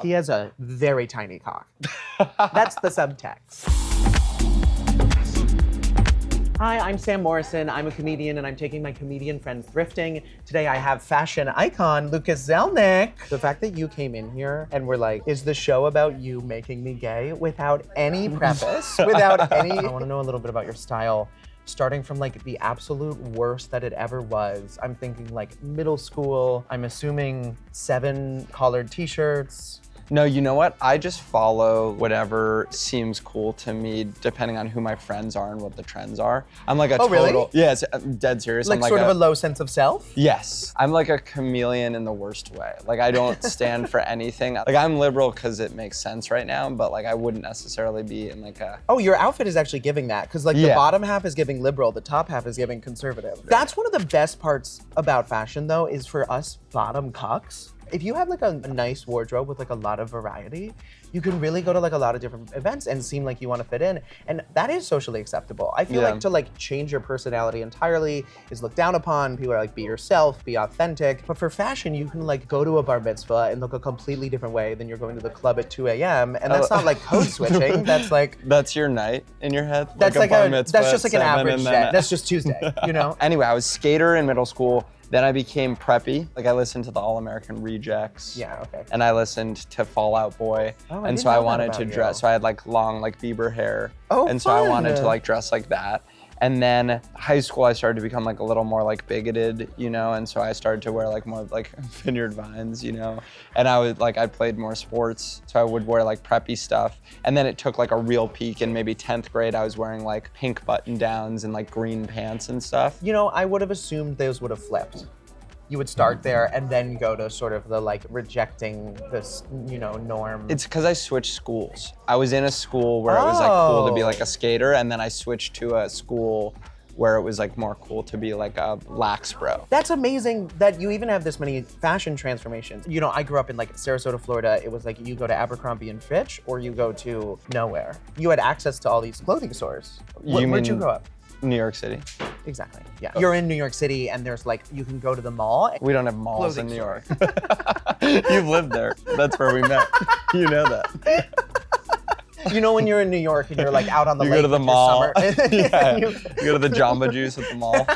He has a very tiny cock. That's the subtext. Hi, I'm Sam Morrison. I'm a comedian and I'm taking my comedian friends thrifting. Today I have fashion icon Lucas Zelnick. The fact that you came in here and were like, is the show about you making me gay without any preface, without any... I want to know a little bit about your style. Starting from like the absolute worst that it ever was. I'm thinking like middle school. I'm assuming 7 collared t-shirts. No, you know what? I just follow whatever seems cool to me, depending on who my friends are and what the trends are. I'm like a total... Really? Yeah, I'm dead serious. Like, I'm like sort of a low sense of self? Yes. I'm like a chameleon in the worst way. Like, I don't stand for anything. Like, I'm liberal because it makes sense right now, but like, I wouldn't necessarily be in like a... Oh, your outfit is actually giving that, because like the bottom half is giving liberal, the top half is giving conservative. That's one of the best parts about fashion, though, is for us bottom cucks. If you have like a nice wardrobe with like a lot of variety, you can really go to like a lot of different events and seem like you want to fit in. And that is socially acceptable. I feel like to like change your personality entirely is looked down upon. People are like, be yourself, be authentic. But for fashion, you can like go to a bar mitzvah and look a completely different way than you're going to the club at 2 a.m. And that's not like code switching. That's like... That's your night in your head? That's like bar mitzvah that's just like an average day. That's just Tuesday, you know? Anyway, I was skater in middle school. Then I became preppy. Like I listened to the All-American Rejects. Yeah, okay. And I listened to Fall Out Boy. Oh, and so I wanted to dress, so I had like long like Bieber hair. Oh, and so I wanted to like dress like that. And then high school, I started to become like a little more like bigoted, you know? And so I started to wear like more like Vineyard Vines, you know? And I would like, I played more sports, so I would wear like preppy stuff. And then it took like a real peak in maybe 10th grade. I was wearing like pink button downs and like green pants and stuff. You know, I would have assumed those would have flipped. You would start there and then go to sort of the like rejecting this, you know, norm. It's because I switched schools. I was in a school where it was like cool to be like a skater, and then I switched to a school where it was like more cool to be like a lax bro. That's amazing that you even have this many fashion transformations. You know, I grew up in like Sarasota, Florida. It was like you go to Abercrombie and Fitch or you go to nowhere. You had access to all these clothing stores. Where'd you grow up? New York City. Exactly, yeah. You're in New York City and there's like, you can go to the mall. We don't have malls in New York. You've lived there. That's where we met. You know that. You know when you're in New York and you're like out on the lake. You go to the mall. Yeah. you go to the Jamba Juice at the mall.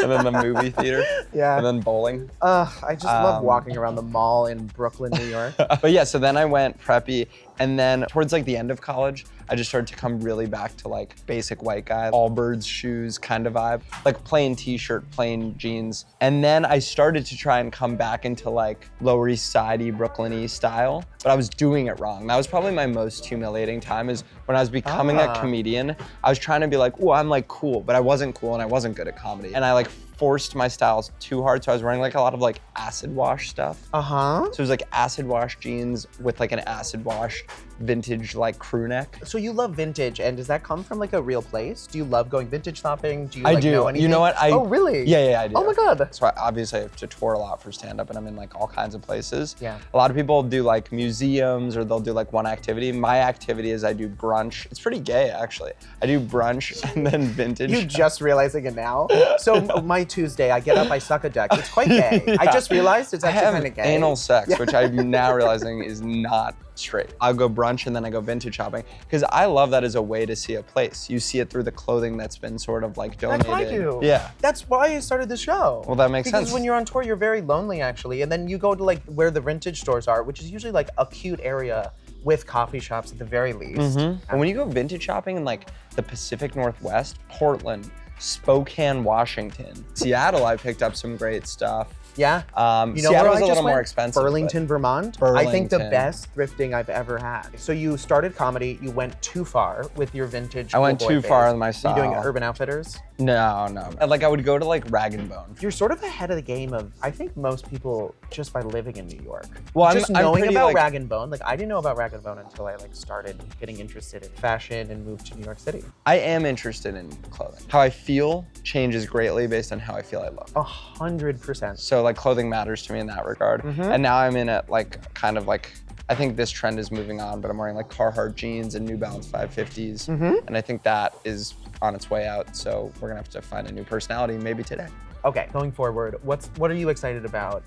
And then the movie theater. Yeah. And then bowling. I just love walking around the mall in Brooklyn, New York. But yeah, so then I went preppy, and then towards like the end of college, I just started to come really back to like basic white guy, Allbirds shoes kind of vibe, like plain t-shirt, plain jeans. And then I started to try and come back into like Lower East Side-y, Brooklyn-y style, but I was doing it wrong. That was probably my most humiliating time, is when I was becoming a comedian. I was trying to be like, oh, I'm like cool, but I wasn't cool and I wasn't good at comedy. And I like forced my styles too hard, so I was wearing like a lot of like acid wash stuff. So it was like acid wash jeans with like an acid wash vintage like crew neck. So you love vintage, and does that come from like a real place? Do you love going vintage shopping? Do you I like do. know anything? You know what? Oh, really? Yeah, I do. Oh my God. So obviously I have to tour a lot for stand-up, and I'm in like all kinds of places. Yeah. A lot of people do like museums, or they'll do like one activity. My activity is I do brunch. It's pretty gay, actually. I do brunch and then vintage. You just realizing it now? So my Tuesday, I get up, I suck a dick. It's quite gay. Yeah. I just realized it's actually kind of gay. Anal sex, which I'm now realizing is not straight. I'll go brunch and then I go vintage shopping, because I love that as a way to see a place. You see it through the clothing that's been sort of like donated. That's what I do. Yeah. That's why I started the show. Well, that makes sense. Because when you're on tour, you're very lonely actually, and then you go to like where the vintage stores are, which is usually like a cute area with coffee shops at the very least. And when you go vintage shopping in like the Pacific Northwest, Portland, Spokane, Washington, Seattle, I picked up some great stuff. Yeah. You know, Seattle was a little more expensive. Burlington, Vermont. I think the best thrifting I've ever had. So you started comedy, you went too far with your vintage. I went too far with my style. Are you doing Urban Outfitters? No. Like I would go to like Rag & Bone. You're sort of ahead of the game of, I think, most people just by living in New York. Well, just I'm knowing pretty, about like, Rag & Bone. Like I didn't know about Rag & Bone until I like started getting interested in fashion and moved to New York City. I am interested in clothing. How I feel changes greatly based on how I feel I look. 100%. So like clothing matters to me in that regard. And now I'm in it like kind of like, I think this trend is moving on, but I'm wearing like Carhartt jeans and New Balance 550s. And I think that is on its way out. So we're gonna have to find a new personality maybe today. Okay, going forward, what are you excited about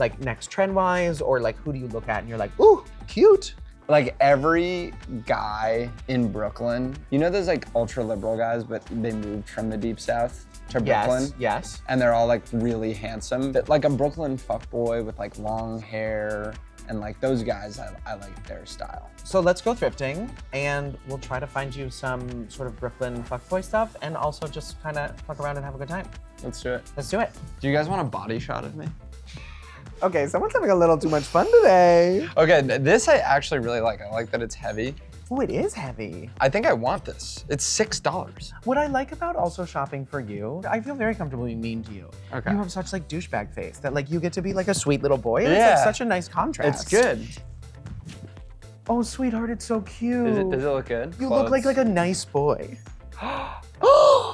like next trend wise, or like who do you look at and you're like, ooh, cute? Like every guy in Brooklyn, you know those like ultra liberal guys, but they moved from the deep south to Brooklyn? Yes. And they're all like really handsome. Like a Brooklyn fuckboy with like long hair and like those guys, I like their style. So let's go thrifting and we'll try to find you some sort of Brooklyn fuckboy stuff and also just kind of fuck around and have a good time. Let's do it. Let's do it. Do you guys want a body shot of me? Okay, someone's having a little too much fun today. Okay, this I actually really like. I like that it's heavy. Oh, it is heavy. I think I want this. It's $6. What I like about also shopping for you, I feel very comfortable being mean to you. Okay. You have such like douchebag face that like you get to be like a sweet little boy. And It's Yeah. like such a nice contrast. It's good. Oh, sweetheart, it's so cute. Does it look good? You look like a nice boy.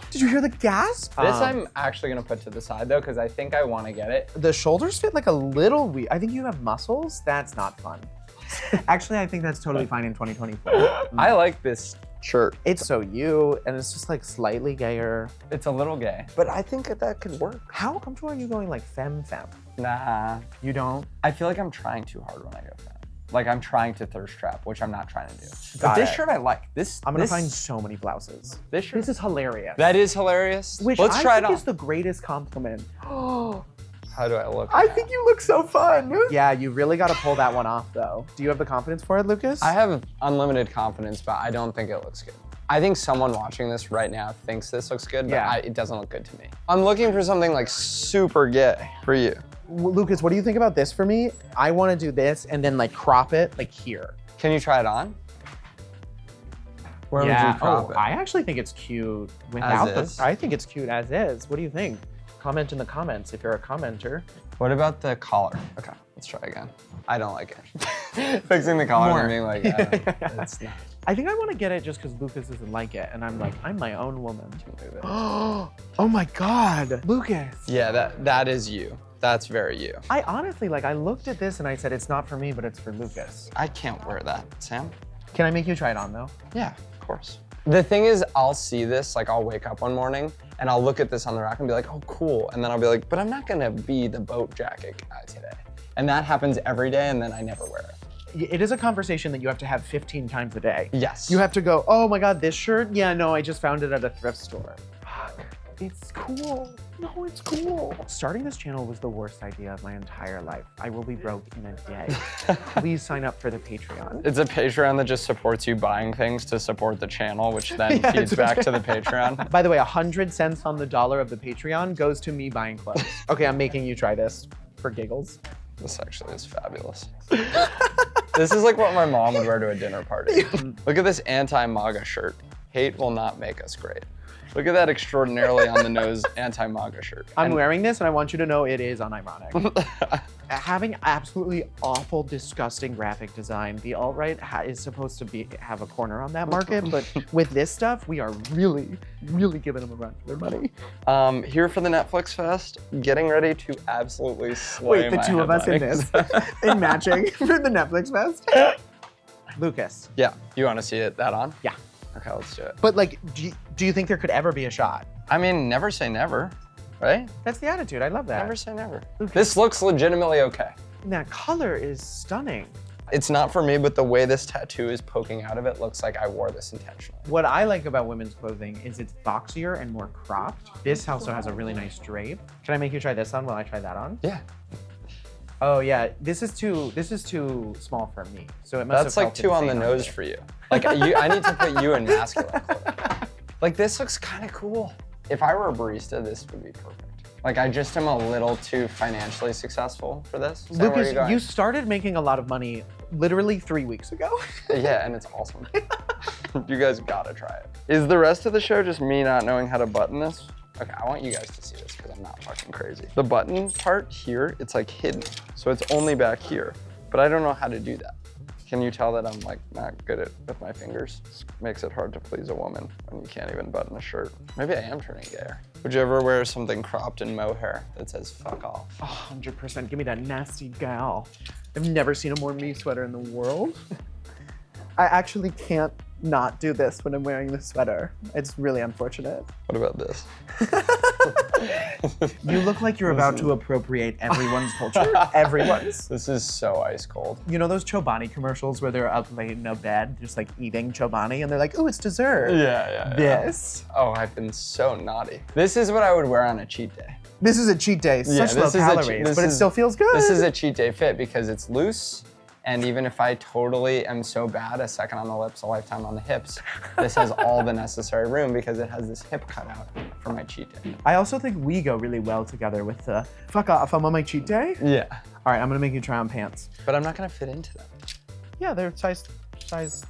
Did you hear the gasp? This I'm actually gonna put to the side though, because I think I want to get it. The shoulders fit like a little weird. I think you have muscles. That's not fun. Actually, I think that's totally fine in 2024. I like this shirt. It's so you, and it's just like slightly gayer. It's a little gay, but I think that could work. How comfortable are you going like femme? Nah. You don't? I feel like I'm trying too hard when I go fat. Like I'm trying to thirst trap, which I'm not trying to do. Got But this it. shirt I like. I'm gonna find so many blouses. this shirt. This is hilarious. That is hilarious. Which Let's I try it think on. is the greatest compliment. How do I look? I think you look so fun. Yeah, you really got to pull that one off, though. Do you have the confidence for it, Lucas? I have unlimited confidence, but I don't think it looks good. I think someone watching this right now thinks this looks good, but Yeah. it doesn't look good to me. I'm looking for something like super gay for you. Lucas, what do you think about this for me? I want to do this and then like crop it like here. Can you try it on? Where would you crop it? I actually think it's cute without As is? I think it's cute as is. What do you think? Comment in the comments if you're a commenter. What about the collar? Okay, let's try again. I don't like it. Fixing the collar More. and being like, it's not. I think I want to get it just because Lucas doesn't like it, and I'm like, I'm my own woman. Move it. Oh my God, Lucas. Yeah, that is you. That's very you. I honestly, like, I looked at this and I said, it's not for me, but it's for Lucas. I can't wear that, Sam. Can I make you try it on though? Yeah, of course. The thing is, I'll see this, like I'll wake up one morning and I'll look at this on the rack and be like, oh, cool. And then I'll be like, but I'm not gonna be the boat jacket guy today. And that happens every day and then I never wear it. It is a conversation that you have to have 15 times a day. Yes. You have to go, oh my God, this shirt? Yeah, no, I just found it at a thrift store. Fuck, it's cool. No, it's cool. Starting this channel was the worst idea of my entire life. I will be broke in a day. Please sign up for the Patreon. It's a Patreon that just supports you buying things to support the channel, which then Yeah, feeds it's back to the Patreon. By the way, 100 cents on the dollar of the Patreon goes to me buying clothes. Okay, I'm making you try this for giggles. This actually is fabulous. This is like what my mom would wear to a dinner party. Look at this anti-MAGA shirt. Hate will not make us great. Look at that extraordinarily on the nose anti-MAGA shirt. I'm wearing this and I want you to know it is unironic. Having absolutely awful, disgusting graphic design, the alt-right is supposed to have a corner on that market, but with this stuff, we are really, really giving them a run for their money. Here for the Netflix Fest, getting ready to absolutely slay Wait, the my two of us in this, headlinings. in matching for the Netflix Fest? Lucas. Yeah, you want to see that on? Yeah. Okay, let's do it. But like, do you think there could ever be a shot? I mean, never say never, right? That's the attitude, I love that. Never say never. Lucas. This looks legitimately okay. That color is stunning. It's not for me, but the way this tattoo is poking out of it looks like I wore this intentionally. What I like about women's clothing is it's boxier and more cropped. This also has a really nice drape. Can I make you try this on while I try that on? Yeah. Oh yeah, this is too small for me. So it must That's have like felt too on the insane nose you. for you. Like I need to put you in masculine clothing. Like this looks kind of cool. If I were a barista, this would be perfect. Like I just am a little too financially successful for this. Is that where Lucas, you're going? you started making a lot of money literally 3 weeks ago. Yeah, and it's awesome. You guys gotta try it. Is the rest of the show just me not knowing how to button this? Okay, I want you guys to see this because I'm not fucking crazy. The button part here, it's like hidden. So it's only back here, but I don't know how to do that. Can you tell that I'm like not good at with my fingers? This makes it hard to please a woman when you can't even button a shirt. Maybe I am turning gayer. Would you ever wear something cropped in mohair that says fuck off? 100%, give me that nasty gal. I've never seen a more me sweater in the world. I actually can't not do this when I'm wearing this sweater. It's really unfortunate. What about this? You look like you're about to appropriate everyone's culture. Everyone's. This is so ice cold. You know those Chobani commercials where they're up late in a bed, just like eating Chobani, and they're like, "Ooh, it's dessert." Yeah. This. Oh, I've been so naughty. This is what I would wear on a cheat day. This is a cheat day. Such low calories, but it still feels good. This is a cheat day fit because it's loose. And even if I totally am so bad, a second on the lips, a lifetime on the hips, this has all the necessary room because it has this hip cutout for my cheat day. I also think we go really well together with the fuck off, I'm on my cheat day. Yeah. All right, I'm gonna make you try on pants. But I'm not gonna fit into them. Yeah, they're size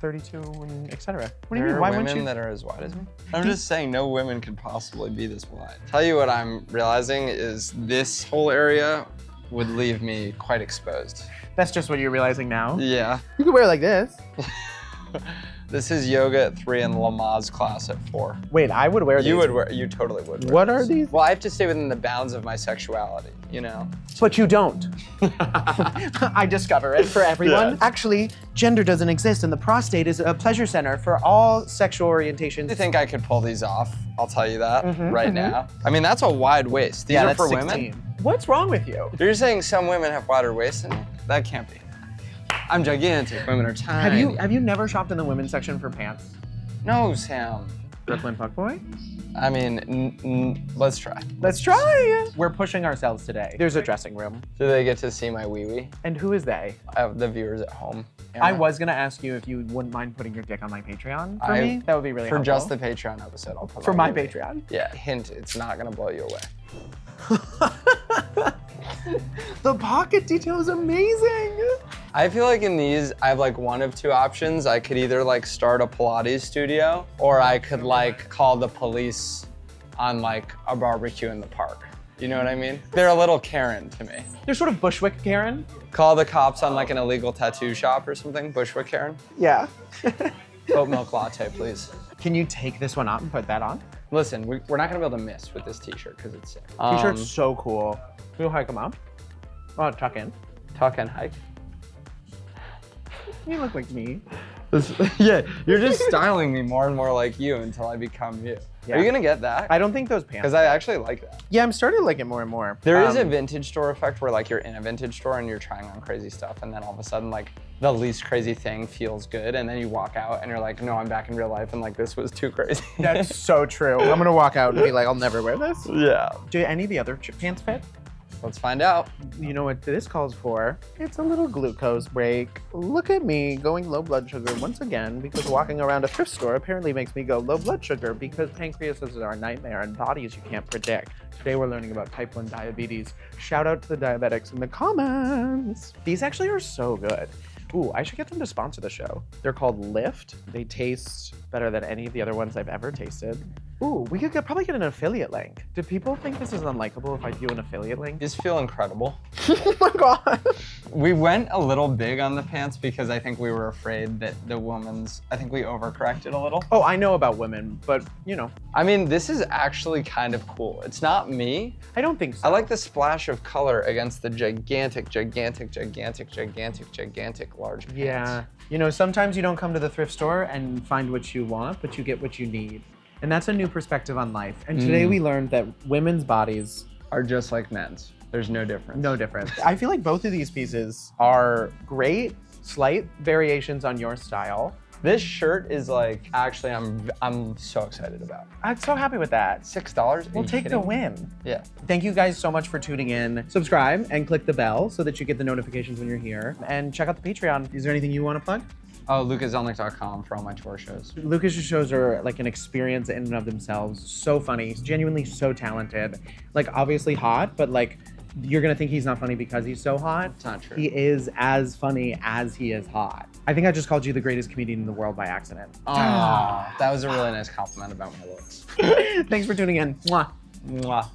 32 and etc. What do you There mean? are Why women wouldn't you? that are as wide as me. I'm just saying no women could possibly be this wide. Tell you what I'm realizing is this whole area would leave me quite exposed. That's just what you're realizing now? Yeah. You could wear it like this. This is yoga at 3 and Lamaze class at 4. Wait, I would wear these. You totally would wear What are these. these? Well, I have to stay within the bounds of my sexuality, you know? But you don't. I discover it for everyone. Yeah. Actually, gender doesn't exist and the prostate is a pleasure center for all sexual orientations. I think I could pull these off. I'll tell you that right now. I mean, that's a wide waist. These yeah, are that's for 16. women. What's wrong with you? You're saying some women have wider waists than me? That can't be. I'm gigantic. Women are tiny. Have you never shopped in the women's section for pants? No, Sam. Brooklyn fuckboy? I mean, let's try. Let's try. We're pushing ourselves today. There's a dressing room. Do they get to see my wee-wee? And who is they? I have the viewers at home. I was gonna ask you if you wouldn't mind putting your dick on my Patreon for me. That would be really for helpful. just the Patreon episode. I'll put for my wee-wee. Patreon. Yeah, hint, it's not gonna blow you away. The pocket detail is amazing. I feel like in these, I have like one of two options. I could either like start a Pilates studio or I could like call the police on like a barbecue in the park. You know what I mean? They're a little Karen to me. They're sort of Bushwick Karen. Call the cops on like an illegal tattoo shop or something, Bushwick Karen. Yeah. Oat milk latte, please. Can you take this one out and put that on? Listen, we're not gonna be able to miss with this t-shirt because it's sick. T-shirt's so cool. We'll hike them up. Oh, tuck in. Tuck and hike. You look like me. Yeah, you're just styling me more and more like you until I become you. Yeah. Are you gonna get that? I don't think those pants. Because I actually like that. Yeah, I'm starting to like it more and more. There is a vintage store effect where like you're in a vintage store and you're trying on crazy stuff and then all of a sudden like the least crazy thing feels good and then you walk out and you're like, no, I'm back in real life and like this was too crazy. That's so true. I'm gonna walk out and be like, I'll never wear this. Yeah. Do any of the other pants fit? Let's find out. You know what this calls for? It's a little glucose break. Look at me going low blood sugar once again because walking around a thrift store apparently makes me go low blood sugar because pancreases are a nightmare and bodies you can't predict. Today we're learning about type 1 diabetes. Shout out to the diabetics in the comments. These actually are so good. Ooh, I should get them to sponsor the show. They're called Lift. They taste better than any of the other ones I've ever tasted. Ooh, we could probably get an affiliate link. Do people think this is unlikable if I do an affiliate link? These feel incredible. Oh my god. We went a little big on the pants because I think we were afraid that the woman's, I think we overcorrected a little. Oh, I know about women, but you know. I mean, this is actually kind of cool. It's not me. I don't think so. I like the splash of color against the gigantic large pants. Yeah. You know, sometimes you don't come to the thrift store and find what you want, but you get what you need. And that's a new perspective on life. And today we learned that women's bodies Are just like men's. There's no difference. no different. I feel like both of these pieces are great, slight variations on your style. This shirt is like, actually, I'm so excited about. I'm so happy with that. $6? We'll take the win. Yeah. Thank you guys so much for tuning in. Subscribe and click the bell so that you get the notifications when you're here. And check out the Patreon. Is there anything you want to plug? Oh, lucaszelnick.com for all my tour shows. Lucas's shows are like an experience in and of themselves. So funny, genuinely so talented. Like obviously hot, but like you're gonna think he's not funny because he's so hot. It's not true. He is as funny as he is hot. I think I just called you the greatest comedian in the world by accident. Oh, that was a really nice compliment about my looks. Thanks for tuning in. Mwah. Mwah.